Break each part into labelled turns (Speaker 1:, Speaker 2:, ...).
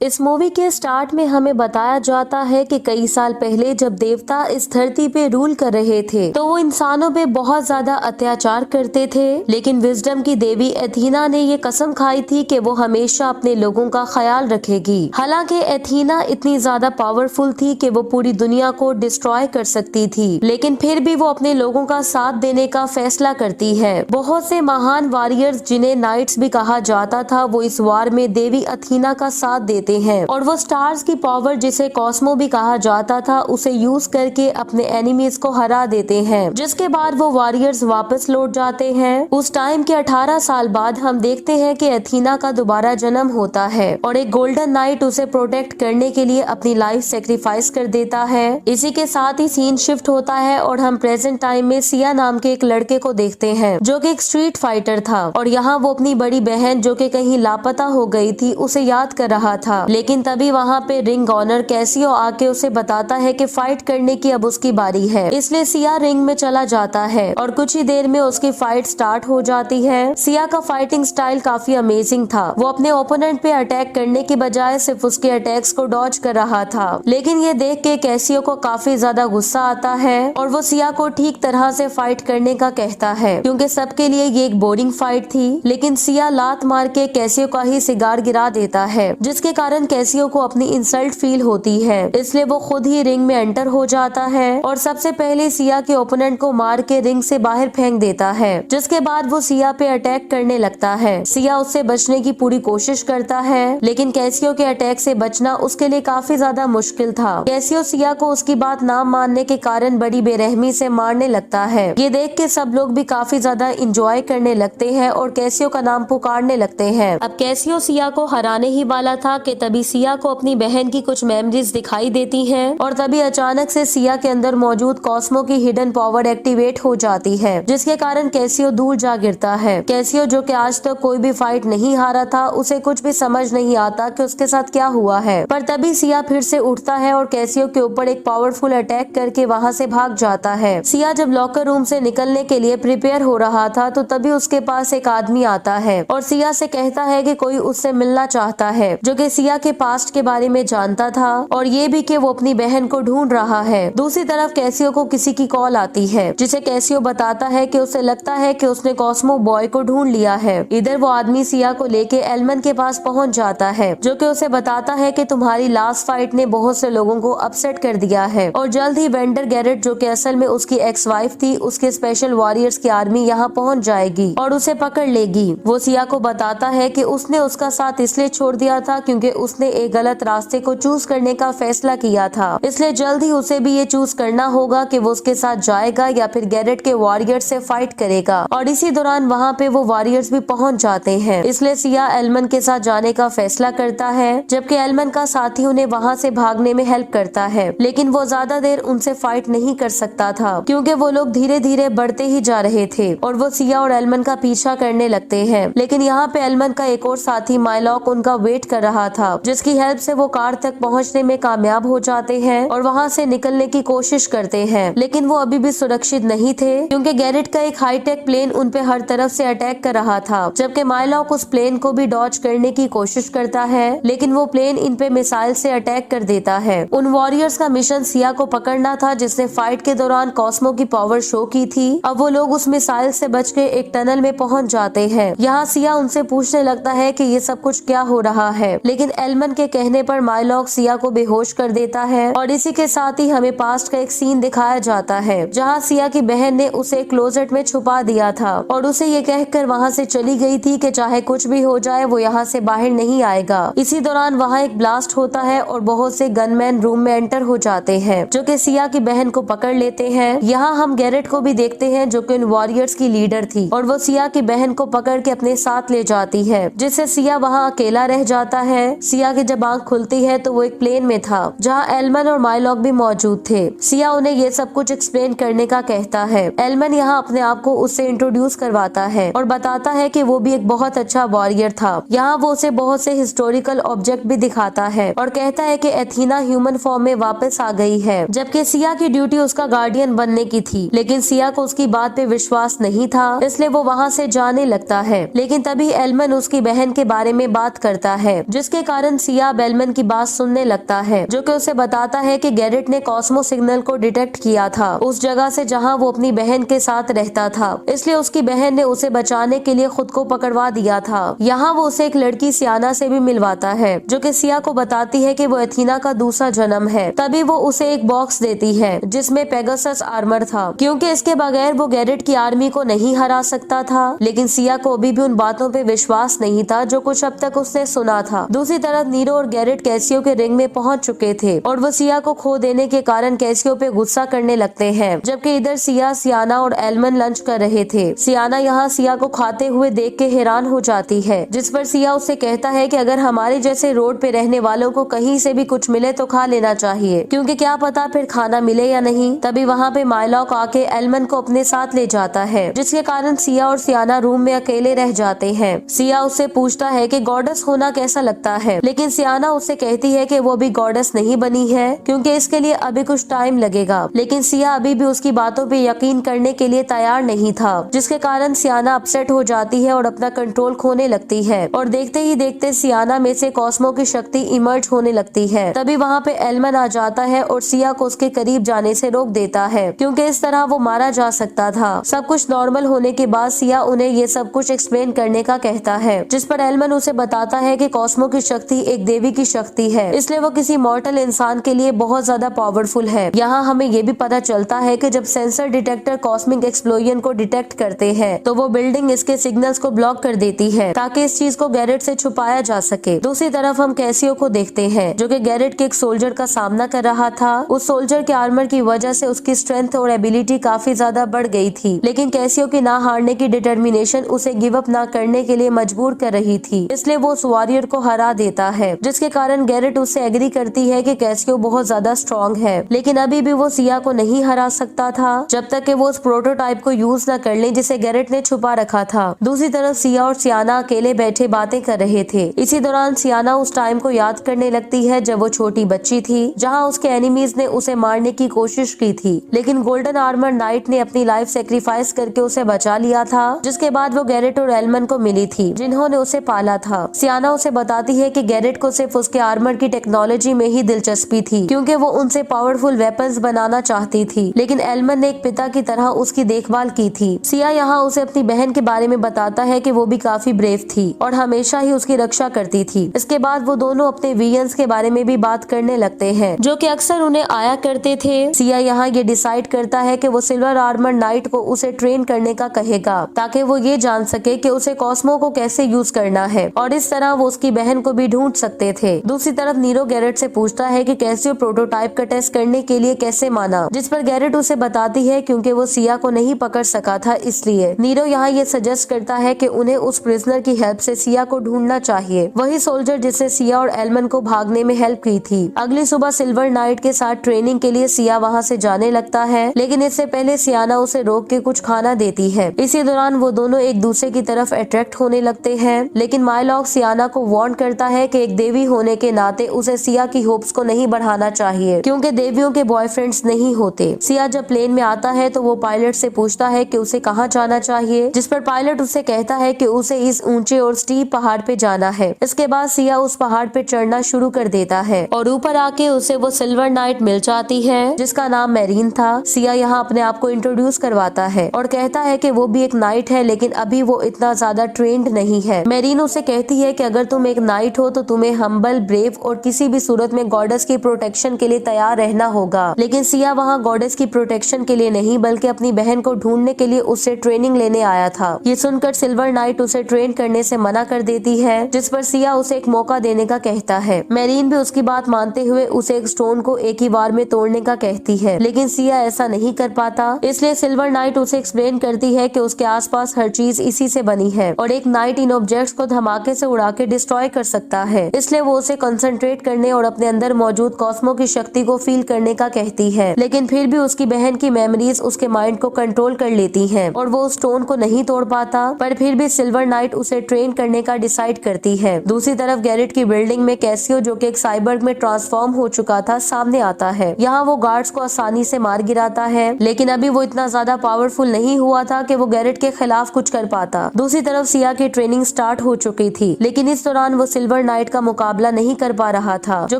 Speaker 1: इस मूवी के स्टार्ट में हमें बताया जाता है कि कई साल पहले जब देवता इस धरती पे रूल कर रहे थे तो वो इंसानों पे बहुत ज्यादा अत्याचार करते थे, लेकिन विजडम की देवी एथीना ने ये कसम खाई थी कि वो हमेशा अपने लोगों का ख्याल रखेगी। हालांकि एथीना इतनी ज्यादा पावरफुल थी कि वो पूरी दुनिया को डिस्ट्रॉय कर सकती थी, लेकिन फिर भी वो अपने लोगों का साथ देने का फैसला करती है। बहुत से महान वॉरियर्स जिन्हें नाइट्स भी कहा जाता था वो इस वार में देवी एथीना का साथ देते हैं और वो स्टार्स की पावर जिसे कॉस्मो भी कहा जाता था उसे यूज करके अपने एनिमीज को हरा देते हैं, जिसके बाद वो वॉरियर्स वापस लौट जाते हैं। उस टाइम के 18 साल बाद हम देखते हैं कि एथीना का दोबारा जन्म होता है और एक गोल्डन नाइट उसे प्रोटेक्ट करने के लिए अपनी लाइफ सेक्रीफाइस कर देता है। इसी के साथ ही सीन शिफ्ट होता है और हम प्रेजेंट टाइम में सिया नाम के एक लड़के को देखते हैं जो कि एक स्ट्रीट फाइटर था और यहाँ वो अपनी बड़ी बहन जो कि कहीं लापता हो गई थी उसे याद कर रहा था। लेकिन तभी वहाँ पे रिंग ऑनर कैसियो आके उसे बताता है कि फाइट करने की अब उसकी बारी है, इसलिए सिया रिंग में चला जाता है और कुछ ही देर में उसकी फाइट स्टार्ट हो जाती है। सिया का फाइटिंग स्टाइल काफी अमेजिंग था। वो अपने ओपोनेंट पे अटैक करने की बजाय सिर्फ उसके अटैक्स को डॉज कर रहा था, लेकिन ये देख के कैसियो को काफी ज्यादा गुस्सा आता है और वो सिया को ठीक तरह से फाइट करने का कहता है क्योंकि सबके लिए ये एक बोरिंग फाइट थी। लेकिन सिया लात मार के कैसियो का ही सिगार गिरा देता है, जिसके कारण कैसियो को अपनी इंसल्ट फील होती है, इसलिए वो खुद ही रिंग में एंटर हो जाता है और सबसे पहले सिया के ओपोनेंट को मार के रिंग से बाहर फेंक देता है, जिसके बाद वो सिया पे अटैक करने लगता है। सिया उससे बचने की पूरी कोशिश करता है, लेकिन कैसियो के अटैक से बचना उसके लिए काफी ज्यादा मुश्किल था। कैसियो सिया को उसकी बात ना मानने के कारण बड़ी बेरहमी से मारने लगता है। ये देख के सब लोग भी काफी ज्यादा इंजॉय करने लगते हैं और कैसियो का नाम पुकारने लगते हैं। अब कैसियो सिया को हराने ही वाला था कि तभी सिया को अपनी बहन की कुछ मेमोरीज दिखाई देती हैं और तभी अचानक से सिया के अंदर मौजूद कॉस्मो की हिडन पावर एक्टिवेट हो जाती है, जिसके कारण कैसियो दूर जा गिरता है। कैसियो जो कि आज तक कोई भी फाइट नहीं हारा था, उसे कुछ भी समझ नहीं आता कि उसके साथ क्या हुआ है, पर तभी सिया फिर से उठता है और कैसियो के ऊपर एक पावरफुल अटैक करके वहाँ से भाग जाता है। सिया जब लॉकर रूम से निकलने के लिए प्रिपेयर हो रहा था तो तभी उसके पास एक आदमी आता है और सिया से कहता है कि कोई उससे मिलना चाहता है, जो कि सिया के पास्ट के बारे में जानता था और ये भी कि वो अपनी बहन को ढूंढ रहा है। दूसरी तरफ कैसियो को किसी की कॉल आती है, जिसे कैसियो बताता है कि उसे लगता है कि उसने कॉस्मो बॉय को ढूंढ लिया है। इधर वो आदमी सिया को लेके एलमन के पास पहुंच जाता है, जो कि उसे बताता है कि तुम्हारी लास्ट फाइट ने बहुत से लोगों को अपसेट कर दिया है और जल्द ही वेंडर गैरेट, जो कि असल में उसकी एक्स वाइफ थी, उसके स्पेशल वॉरियर्स की आर्मी यहाँ पहुँच जाएगी और उसे पकड़ लेगी। वो सिया को बताता है कि उसने उसका साथ इसलिए छोड़ दिया था क्योंकि उसने एक गलत रास्ते को चूज करने का फैसला किया था, इसलिए जल्द ही उसे भी ये चूज करना होगा कि वो उसके साथ जाएगा या फिर गैरेट के वॉरियर्स से फाइट करेगा। और इसी दौरान वहाँ पे वो वॉरियर्स भी पहुँच जाते हैं, इसलिए सिया एलमन के साथ जाने का फैसला करता है, जबकि एलमन का साथी उन्हें वहाँ से भागने में हेल्प करता है। लेकिन वो ज्यादा देर उनसे फाइट नहीं कर सकता था क्योंकि वो लोग धीरे धीरे बढ़ते ही जा रहे थे और वो सिया और एलमन का पीछा करने लगते हैं। लेकिन यहाँ पे एलमन का एक और साथी माइलॉक उनका वेट कर रहा था, जिसकी हेल्प से वो कार तक पहुँचने में कामयाब हो जाते हैं और वहाँ से निकलने की कोशिश करते हैं। लेकिन वो अभी भी सुरक्षित नहीं थे क्योंकि गैरेट का एक हाईटेक प्लेन उन पे हर तरफ से अटैक कर रहा था, जबकि माइलॉक उस प्लेन को भी डॉज करने की कोशिश करता है, लेकिन वो प्लेन इन पे मिसाइल से अटैक कर देता है। उन वॉरियर्स का मिशन सिया को पकड़ना था जिसने फाइट के दौरान कॉस्मो की पावर शो की थी। अब वो लोग उस मिसाइल से बच के एक टनल में पहुंच जाते हैं। यहाँ सिया उनसे पूछने लगता है कि ये सब कुछ क्या हो रहा है, लेकिन एलमन के कहने पर माइलॉक सिया को बेहोश कर देता है और इसी के साथ ही हमें पास्ट का एक सीन दिखाया जाता है जहाँ सिया की बहन ने उसे क्लोजेट में छुपा दिया था और उसे ये कहकर वहाँ से चली गई थी कि चाहे कुछ भी हो जाए वो यहाँ से बाहर नहीं आएगा। इसी दौरान वहाँ एक ब्लास्ट होता है और बहुत से गनमैन रूम में एंटर हो जाते हैं, जो कि सिया की बहन को पकड़ लेते हैं। यहाँ हम गैरेट को भी देखते हैं जो कि उन वॉरियर्स की लीडर थी और वो सिया की बहन को पकड़ के अपने साथ ले जाती है, जिससे सिया वहाँ अकेला रह जाता है। सिया की जब आँख खुलती है तो वो एक प्लेन में था जहाँ एलमन और माइलॉक भी मौजूद थे। सिया उन्हें ये सब कुछ एक्सप्लेन करने का कहता है। एलमन यहाँ अपने आप को उससे इंट्रोड्यूस करवाता है और बताता है कि वो भी एक बहुत अच्छा वॉरियर था। यहाँ वो उसे बहुत से हिस्टोरिकल ऑब्जेक्ट भी दिखाता है और कहता है कि एथीना ह्यूमन फॉर्म में वापस आ गई है, जबकि सिया की ड्यूटी उसका गार्डियन बनने की थी। लेकिन सिया को उसकी बात पे विश्वास नहीं था, इसलिए वो वहाँ से जाने लगता है। लेकिन तभी एलमन उसकी बहन के बारे में बात करता है, जिसके कारण सिया अब एलमन की बात सुनने लगता है, जो कि उसे बताता है कि गैरेट ने कॉस्मो सिग्नल को डिटेक्ट किया था उस जगह से जहां वो अपनी बहन के साथ रहता था, इसलिए उसकी बहन ने उसे बचाने के लिए खुद को पकड़वा दिया था। यहाँ वो उसे एक लड़की सियाना से भी मिलवाता है, जो कि सिया को बताती है कि वो एथीना का दूसरा जन्म है। तभी वो उसे एक बॉक्स देती है जिसमें पेगासस आर्मर था, क्योंकि इसके बगैर वो गैरेट की आर्मी को नहीं हरा सकता था। लेकिन सिया को अभी भी उन बातों पे विश्वास नहीं था जो कुछ अब तक उसने सुना था। दूसरी तरफ नीरो और गैरेट कैसियो के रिंग में पहुंच चुके थे और वो सिया को खो देने के कारण कैसियो पे गुस्सा करने लगते हैं, जबकि इधर सिया, सियाना और एलमन लंच कर रहे थे। सियाना यहाँ सिया को खाते हुए देख के हैरान हो जाती है, जिस पर सिया उससे कहता है कि अगर हमारे जैसे रोड पे रहने वालों को कहीं से भी कुछ मिले तो खा लेना चाहिए, क्योंकि क्या पता फिर खाना मिले या नहीं। तभी वहाँ पे माइलॉक आके एलमन को अपने साथ ले जाता है, जिसके कारण सिया और सियाना रूम में अकेले रह जाते हैं। सिया उससे पूछता है कि गॉडेस होना कैसा लगता है, लेकिन सियाना उससे कहती है कि वो भी गॉडेस नहीं बनी है, क्योंकि इसके लिए अभी कुछ टाइम लगेगा। लेकिन सिया अभी भी उसकी बातों पे यकीन करने के लिए तैयार नहीं था, जिसके कारण सियाना अपसेट हो जाती है और अपना कंट्रोल खोने लगती है। और देखते ही देखते सियाना में से कॉस्मो की शक्ति इमर्ज होने लगती है। तभी वहाँ पे एलमन आ जाता है और सिया को उसके करीब जाने से रोक देता है, क्योंकि इस तरह वो मारा जा सकता था। सब कुछ नॉर्मल होने के बाद सिया उन्हें ये सब कुछ एक्सप्लेन करने का कहता है, जिस पर एलमन उसे बताता है कि कॉस्मो की शक्ति एक देवी की शक्ति है, इसलिए वो किसी मॉर्टल इंसान के लिए बहुत ज्यादा पावरफुल है। यहाँ हमें ये भी पता चलता है कि जब सेंसर डिटेक्टर कॉस्मिक एक्सप्लोजन को डिटेक्ट करते हैं तो वो बिल्डिंग इसके सिग्नल्स को ब्लॉक कर देती है, ताकि इस चीज को गैरेट से छुपाया जा सके। दूसरी तरफ हम कैसियो को देखते हैं, जो कि गैरेट के एक सोल्जर का सामना कर रहा था। उस सोल्जर के आर्मर की वजह से उसकी स्ट्रेंथ और एबिलिटी काफी ज्यादा बढ़ गई थी, लेकिन कैसियो की ना हारने की डिटर्मिनेशन उसे गिव अप ना करने के लिए मजबूर कर रही थी, इसलिए वो उस वॉरियर को हरा देता है, जिसके कारण गैरेट उससे एग्री करती है कि कैसियो बहुत ज्यादा स्ट्रॉन्ग है। लेकिन अभी भी वो सिया को नहीं हरा सकता था जब तक कि वो उस प्रोटोटाइप को यूज न कर ले जिसे गैरेट ने छुपा रखा था। दूसरी तरफ सिया और सियाना अकेले बैठे बातें कर रहे थे। इसी दौरान सियाना उस टाइम को याद करने लगती है जब वो छोटी बच्ची थी, जहाँ उसके एनिमीज ने उसे मारने की कोशिश की थी, लेकिन गोल्डन आर्मर नाइट ने अपनी लाइफ सेक्रीफाइस करके उसे बचा लिया था, जिसके बाद वो गैरेट और एलमन को मिली थी, जिन्होंने उसे पाला था। सियाना उसे बताती है कि गैरेट को सिर्फ उसके आर्मर की टेक्नोलॉजी में ही दिलचस्पी थी, क्योंकि वो उनसे पावरफुल वेपन्स बनाना चाहती थी, लेकिन एलमन ने एक पिता की तरह उसकी देखभाल की थी। सिया यहाँ उसे अपनी बहन के बारे में बताता है कि वो भी काफी ब्रेव थी और हमेशा ही उसकी रक्षा करती थी। इसके बाद वो दोनों अपने वियंस के बारे में भी बात करने लगते हैं, जो कि अक्सर उन्हें आया करते थे। सिया यहाँ ये डिसाइड करता है कि वो सिल्वर आर्मर नाइट को उसे ट्रेन करने का कहेगा, ताकि वो ये जान सके कि उसे कॉस्मो को कैसे यूज करना है, और इस तरह वो उसकी बहन को भी ढूंढ सकते थे। दूसरी तरफ नीरो गैरेट से पूछता है कि कैसियो प्रोटोटाइप का टेस्ट करने के लिए कैसे माना, जिस पर गैरेट उसे बताती है क्योंकि वो सिया को नहीं पकड़ सका था, इसलिए। नीरो यहाँ ये सजेस्ट करता है कि उन्हें उस प्रिजनर की हेल्प से सिया को ढूंढना चाहिए, वही सोल्जर जिससे सिया और एलमन को भागने में हेल्प की थी। अगली सुबह सिल्वर नाइट के साथ ट्रेनिंग के लिए सिया वहाँ से जाने लगता है, लेकिन इससे पहले सियाना उसे रोक के कुछ खाना देती है। इसी दौरान वो दोनों एक दूसरे की तरफ अट्रैक्ट होने लगते हैं, लेकिन माइलॉक सियाना को वार्न करता है कि एक देवी होने के नाते उसे सिया की होप्स को नहीं बढ़ाना चाहिए, क्योंकि देवियों के बॉयफ्रेंड्स नहीं होते। सिया जब प्लेन में आता है तो वो पायलट से पूछता है कि उसे कहाँ जाना चाहिए, जिस पर पायलट उसे कहता है कि उसे इस ऊंचे और स्टीप पहाड़ पे जाना है। इसके बाद सिया उस पहाड़ पे चढ़ना शुरू कर देता है और ऊपर आके उसे वो सिल्वर नाइट मिल जाती है, जिसका नाम मेरीन था। सिया यहाँ अपने आप को इंट्रोड्यूस करवाता है और कहता है कि वो भी एक नाइट है, लेकिन अभी वो इतना ज्यादा ट्रेंड नहीं है। मेरीन उसे कहती है कि अगर तुम एक नाइट हो तो तुम्हें हम्बल, ब्रेव और किसी भी सूरत में गॉडेस की प्रोटेक्शन के लिए तैयार रहना होगा। लेकिन सिया वहाँ गॉडेस की प्रोटेक्शन के लिए नहीं, बल्कि अपनी बहन को ढूंढने के लिए उससे ट्रेनिंग लेने आया था। ये सुनकर सिल्वर नाइट उसे ट्रेन करने से मना कर देती है, जिस पर सिया उसे एक मौका देने का कहता है। मेरीन भी उसकी बात मानते हुए उसे एक स्टोन को एक ही बार में तोड़ने का कहती है, लेकिन सिया ऐसा नहीं कर पाता। इसलिए सिल्वर नाइट उसे एक्सप्लेन करती है कि उसके आसपास हर चीज इसी से बनी है और एक नाइट इन ऑब्जेक्ट्स को धमाके से उड़ा के डिस्ट्रॉय कर सकता है। इसलिए वो उसे कंसंट्रेट करने और अपने अंदर मौजूद कॉस्मो की शक्ति को फील करने का कहती है, लेकिन फिर भी उसकी बहन की मेमोरीज उसके माइंड को कंट्रोल कर लेती हैं और वो उस स्टोन को नहीं तोड़ पाता। पर फिर भी सिल्वर नाइट उसे ट्रेन करने का डिसाइड करती है। दूसरी तरफ गैरेट की बिल्डिंग में कैसियो, जो कि एक साइबर्ग में ट्रांसफॉर्म हो चुका था, सामने आता है। यहाँ वो गार्ड्स को आसानी से मार गिराता है, लेकिन अभी वो इतना ज्यादा पावरफुल नहीं हुआ था कि वो गैरेट के खिलाफ कुछ कर पाता। दूसरी तरफ सिया की ट्रेनिंग स्टार्ट हो चुकी थी, लेकिन इस दौरान वो सिल्वर सिल्वर नाइट का मुकाबला नहीं कर पा रहा था, जो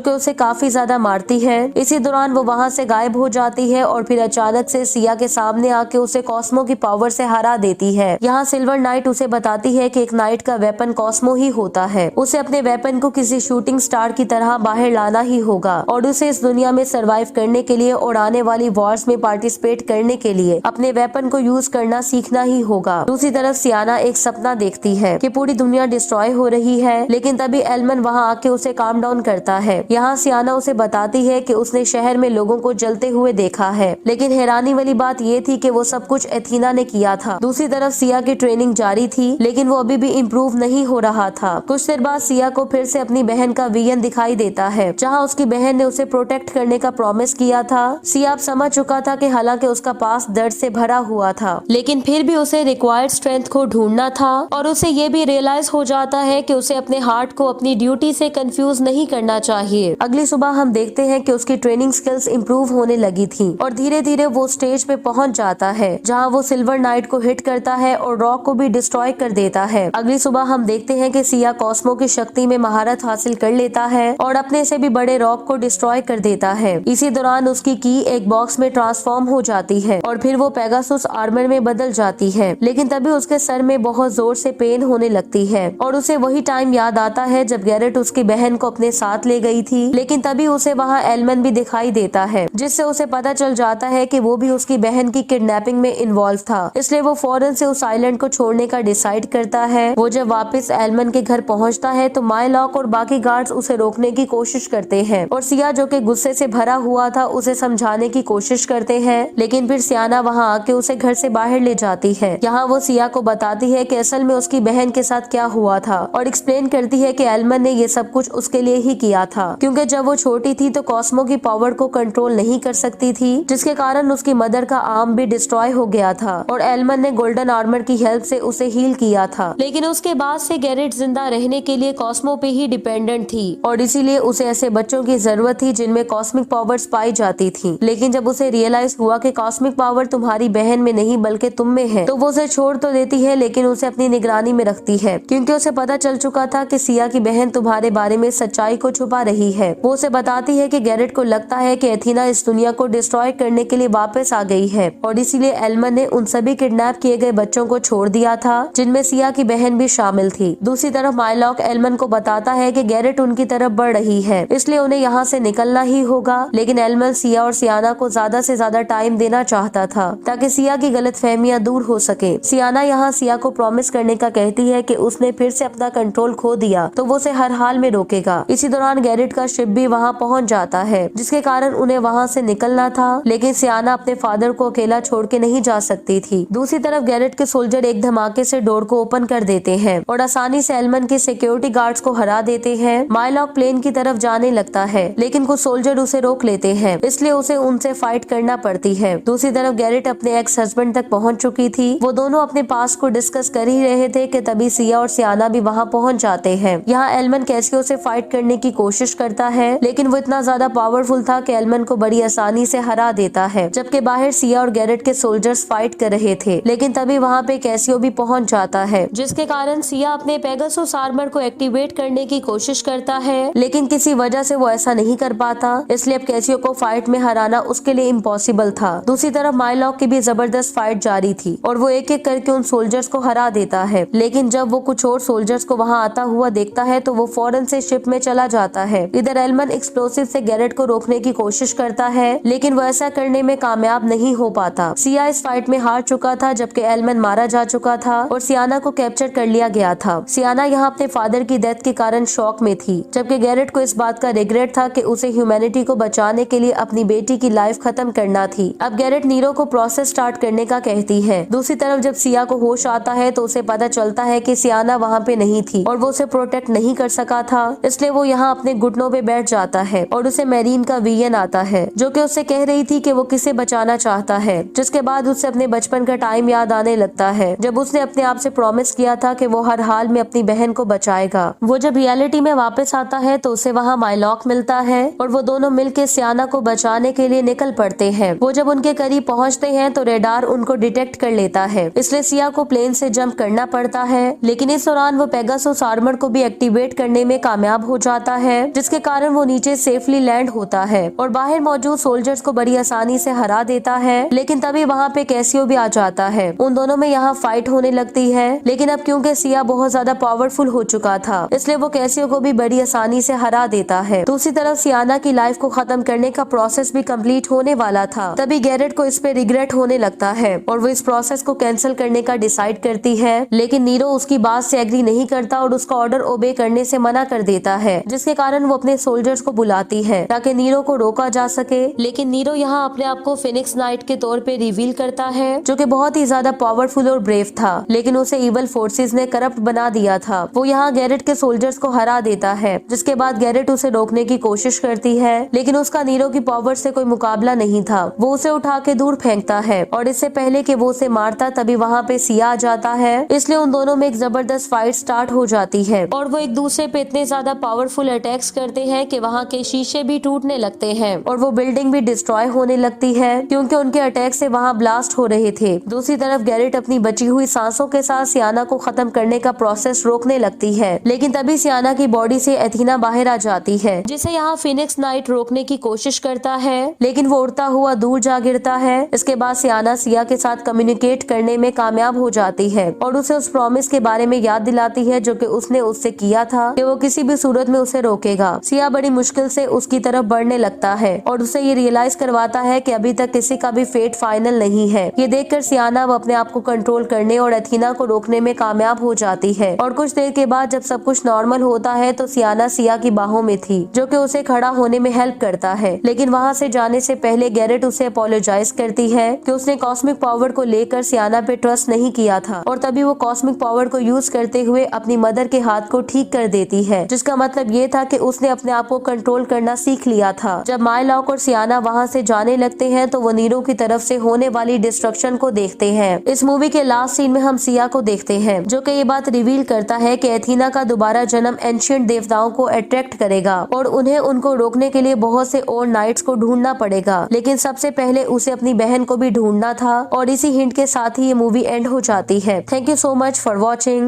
Speaker 1: कि उसे काफी ज्यादा मारती है। इसी दौरान वो वहाँ से गायब हो जाती है और फिर अचानक से सिया के सामने आके उसे कॉस्मो की पावर से हरा देती है। यहाँ सिल्वर नाइट उसे बताती है कि एक नाइट का वेपन कॉस्मो ही होता है। उसे अपने वेपन को किसी शूटिंग स्टार की तरह बाहर लाना ही होगा और उसे इस दुनिया में सरवाइव करने के लिए और आने वाली वॉर्स में पार्टिसिपेट करने के लिए अपने वेपन को यूज करना सीखना ही होगा। दूसरी तरफ सियाना एक सपना देखती है कि पूरी दुनिया डिस्ट्रॉय हो रही है, लेकिन तभी एलमन वहाँ आके उसे काम डाउन करता है। यहाँ सियाना उसे बताती है कि उसने शहर में लोगों को जलते हुए देखा है, लेकिन हैरानी वाली बात ये थी कि वो सब कुछ एथीना ने किया था। दूसरी तरफ सिया की ट्रेनिंग जारी थी, लेकिन वो अभी भी इम्प्रूव नहीं हो रहा था। कुछ देर बाद सिया को फिर से अपनी बहन का विजन दिखाई देता है, जहाँ उसकी बहन ने उसे प्रोटेक्ट करने का प्रॉमिस किया था। सिया अब समझ चुका था कि हालांकि उसका पास दर्द से भरा हुआ था, लेकिन फिर भी उसे रिक्वायर्ड स्ट्रेंथ को ढूंढना था और उसे ये भी रियलाइज हो जाता है कि उसे अपने हार्ट को अपनी ड्यूटी से कंफ्यूज नहीं करना चाहिए। अगली सुबह हम देखते हैं कि उसकी ट्रेनिंग स्किल्स इम्प्रूव होने लगी थी और धीरे धीरे वो स्टेज पे पहुंच जाता है, जहां वो सिल्वर नाइट को हिट करता है और रॉक को भी डिस्ट्रॉय कर देता है। अगली सुबह हम देखते हैं कि सिया कॉस्मो की शक्ति में महारत हासिल कर लेता है और अपने से भी बड़े रॉक को डिस्ट्रॉय कर देता है। इसी दौरान उसकी की एक बॉक्स में ट्रांसफॉर्म हो जाती है और फिर वो पेगासुस आर्मर में बदल जाती है, लेकिन तभी उसके सर में बहुत जोर से पेन होने लगती है और उसे वही टाइम याद आता है जब गैरेट उसकी बहन को अपने साथ ले गई थी। लेकिन तभी उसे वहाँ एलमन भी दिखाई देता है, जिससे उसे पता चल जाता है कि वो भी उसकी बहन की किडनैपिंग में इन्वॉल्व था। इसलिए वो फौरन से उस आइलैंड को छोड़ने का डिसाइड करता है। वो जब वापस एलमन के घर पहुंचता है तो माइलॉक और बाकी गार्ड्स उसे रोकने की कोशिश करते हैं और सिया, जो कि गुस्से से भरा हुआ था, उसे समझाने की कोशिश करते हैं, लेकिन फिर सियाना वहाँ आके उसे घर से बाहर ले जाती है। यहाँ वो सिया को बताती है कि असल में उसकी बहन के साथ क्या हुआ था और एक्सप्लेन करती है कि एलमन ने ये सब कुछ उसके लिए ही किया था, क्योंकि जब वो छोटी थी तो कॉस्मो की पावर को कंट्रोल नहीं कर सकती थी, जिसके कारण उसकी मदर का आर्म भी डिस्ट्रॉय हो गया था और एलमन ने गोल्डन आर्मर की हेल्प से उसे हील किया था। लेकिन उसके बाद से गैरेट जिंदा रहने के लिए कॉस्मो पे ही डिपेंडेंट थी और इसीलिए उसे ऐसे बच्चों की जरूरत थी जिनमें कॉस्मिक पावर्स पाई जाती थी। लेकिन जब उसे रियलाइज हुआ कि कॉस्मिक पावर तुम्हारी बहन में नहीं बल्कि तुम में है, तो वो उसे छोड़ तो देती है, लेकिन उसे अपनी निगरानी में रखती है, क्योंकि उसे पता चल चुका था कि सिया की बहन तुम्हारे बारे में सच्चाई को छुपा रही है। वो उसे बताती है कि गैरेट को लगता है कि एथीना इस दुनिया को डिस्ट्रॉय करने के लिए वापस आ गई है और इसीलिए एलमन ने उन सभी किडनैप किए गए बच्चों को छोड़ दिया था, जिनमें सिया की बहन भी शामिल थी। दूसरी तरफ माइलॉक एलमन को बताता है कि गैरेट उनकी तरफ बढ़ रही है, इसलिए उन्हें यहाँ से निकलना ही होगा। लेकिन एलमन सिया और सियाना को ज्यादा से ज्यादा टाइम देना चाहता था ताकि सिया की गलतफहमियां दूर हो सके। सियाना यहाँ सिया को प्रॉमिस करने का कहती है कि उसने फिर से अपना कंट्रोल खो दिया तो वो उसे हर हाल में रोकेगा। इसी दौरान गैरेट का शिप भी वहाँ पहुँच जाता है, जिसके कारण उन्हें वहाँ से निकलना था, लेकिन सियाना अपने फादर को अकेला छोड़ के नहीं जा सकती थी। दूसरी तरफ गैरेट के सोल्जर एक धमाके से डोर को ओपन कर देते हैं और आसानी से एलमन के सिक्योरिटी गार्ड्स को हरा देते हैं। माइलॉक प्लेन की तरफ जाने लगता है, लेकिन कुछ सोल्जर उसे रोक लेते हैं, इसलिए उसे उनसे फाइट करना पड़ती है। दूसरी तरफ गैरेट अपने एक्स हस्बैंड तक पहुंच चुकी थी। वो दोनों अपने पास को डिस्कस कर ही रहे थे कि तभी सिया और सियाना भी वहां पहुंच जाते हैं। यहाँ एलमन कैसियो से फाइट करने की कोशिश करता है, लेकिन वो इतना ज्यादा पावरफुल था कि एलमन को बड़ी आसानी से हरा देता है। जबकि बाहर सिया और गैरेट के सोल्जर्स फाइट कर रहे थे, लेकिन तभी वहाँ पे कैसियो भी पहुंच जाता है, जिसके कारण सिया अपने पेगासुस आर्मर को एक्टिवेट करने की कोशिश करता है, लेकिन किसी वजह से वो ऐसा नहीं कर पाता, इसलिए अब कैसियो को फाइट में हराना उसके लिए इम्पॉसिबल था। दूसरी तरफ माइलॉक की भी जबरदस्त फाइट जारी थी और वो एक एक करके उन सोल्जर्स को हरा देता है, लेकिन जब वो कुछ और सोल्जर्स को वहाँ आता हुआ देखता है तो वो फौरन से शिप में चला जाता है। इधर एलमन एक्सप्लोसिव से गैरेट को रोकने की कोशिश करता है, लेकिन वो ऐसा करने में कामयाब नहीं हो पाता। सिया इस फाइट में हार चुका था, जबकि एलमन मारा जा चुका था और सियाना को कैप्चर कर लिया गया था। सियाना यहाँ अपने फादर की डेथ के कारण शॉक में थी, जबकि गैरेट को इस बात का रिग्रेट था कि उसे ह्यूमैनिटी को बचाने के लिए अपनी बेटी की लाइफ खत्म करना थी। अब गैरेट नीरो को प्रोसेस स्टार्ट करने का कहती है। दूसरी तरफ जब सिया को होश आता है तो उसे पता चलता है कि सियाना वहाँ पे नहीं थी और वो उसे प्रोटेक्ट नहीं कर सका था, इसलिए वो यहाँ अपने घुटनों पे बैठ जाता है और उसे मैरीन का विजन आता है, जो कि उससे कह रही थी कि वो किसे बचाना चाहता है, जिसके बाद उसे अपने बचपन का टाइम याद आने लगता है, जब उसने अपने आप से प्रॉमिस किया था कि वो हर हाल में अपनी बहन को बचाएगा। वो जब रियलिटी में वापस आता है तो उसे वहाँ माइलॉक मिलता है और वो दोनों मिलकर सियाना को बचाने के लिए निकल पड़ते हैं। वो जब उनके करीब पहुँचते हैं तो रेडार उनको डिटेक्ट कर लेता है, इसलिए सिया को प्लेन से जंप करना पड़ता है, लेकिन इस दौरान वो पेगासुस आर्मर को भी एक्टिव एक्टिवेट करने में कामयाब हो जाता है, जिसके कारण वो नीचे सेफली लैंड होता है और बाहर मौजूद सोल्जर्स को बड़ी आसानी से हरा देता है। लेकिन तभी वहाँ पे कैसियो भी आ जाता है। उन दोनों में यहाँ फाइट होने लगती है, लेकिन अब क्योंकि सिया बहुत ज्यादा पावरफुल हो चुका था, इसलिए वो कैसियो को भी बड़ी आसानी से हरा देता है। दूसरी तरफ सियाना की लाइफ को खत्म करने का प्रोसेस भी कंप्लीट होने वाला था। तभी गैरेट को इस पे रिग्रेट होने लगता है और वो इस प्रोसेस को कैंसिल करने का डिसाइड करती है, लेकिन नीरो उसकी बात से एग्री नहीं करता और उसका ऑर्डर ओबे करने से मना कर देता है, जिसके कारण वो अपने सोल्जर्स को बुलाती है ताकि नीरो को रोका जा सके। लेकिन नीरो यहाँ अपने आप को फिनिक्स नाइट के तौर पे रिवील करता है, जो कि बहुत ही ज्यादा पावरफुल और ब्रेव था, लेकिन उसे इवल फोर्सेस ने करप्ट बना दिया था। वो यहाँ गैरेट के सोल्जर्स को हरा देता है, जिसके बाद गैरेट उसे रोकने की कोशिश करती है, लेकिन उसका नीरो की पावर से कोई मुकाबला नहीं था। वो उसे उठा के दूर फेंकता है और इससे पहले कि वो उसे मारता तभी वहाँ पे सिया आ जाता है। इसलिए उन दोनों में एक जबरदस्त फाइट स्टार्ट हो जाती है और वो एक दूसरे पे इतने ज्यादा पावरफुल अटैक्स करते हैं कि वहाँ के शीशे भी टूटने लगते हैं और वो बिल्डिंग भी डिस्ट्रॉय होने लगती है, क्योंकि उनके अटैक से वहाँ ब्लास्ट हो रहे थे। दूसरी तरफ गैरेट अपनी बची हुई सांसों के साथ सियाना को खत्म करने का प्रोसेस रोकने लगती है, लेकिन तभी सियाना की बॉडी से एथीना बाहर आ जाती है, जिसे यहाँ फिनिक्स नाइट रोकने की कोशिश करता है, लेकिन वो उड़ता हुआ दूर जा गिरता है। इसके बाद सियाना सिया के साथ कम्युनिकेट करने में कामयाब हो जाती है और उसे उस प्रॉमिस के बारे में याद दिलाती है जो कि उसने उससे किया था कि वो किसी भी सूरत में उसे रोकेगा। सिया बड़ी मुश्किल से उसकी तरफ बढ़ने लगता है और उसे ये रियलाइज करवाता है कि अभी तक किसी का भी फेट फाइनल नहीं है। ये देखकर सियाना वो अपने आप को कंट्रोल करने और एथीना को रोकने में कामयाब हो जाती है और कुछ देर के बाद जब सब कुछ नॉर्मल होता है तो सियाना सिया की बाहों में थी, जो कि उसे खड़ा होने में हेल्प करता है। लेकिन वहाँ से जाने से पहले गैरेट उसे अपोलोजाइज करती है कि उसने कॉस्मिक पावर को लेकर सियाना पे ट्रस्ट नहीं किया था और तभी वो कॉस्मिक पावर को यूज करते हुए अपनी मदर के हाथ को ठीक कर देती है, जिसका मतलब ये था कि उसने अपने आप को कंट्रोल करना सीख लिया था। जब माइलॉक और सियाना वहाँ से जाने लगते हैं तो वो नीरो की तरफ से होने वाली डिस्ट्रक्शन को देखते हैं। इस मूवी के लास्ट सीन में हम सिया को देखते हैं, जो कि ये बात रिवील करता है कि एथीना का दोबारा जन्म एंशिएंट देवताओं को अट्रैक्ट करेगा और उन्हें उनको रोकने के लिए बहुत से और नाइट्स को ढूंढना पड़ेगा, लेकिन सबसे पहले उसे अपनी बहन को भी ढूंढना था। और इसी हिंट के साथ ही ये मूवी एंड हो जाती है। Thank you so much for watching.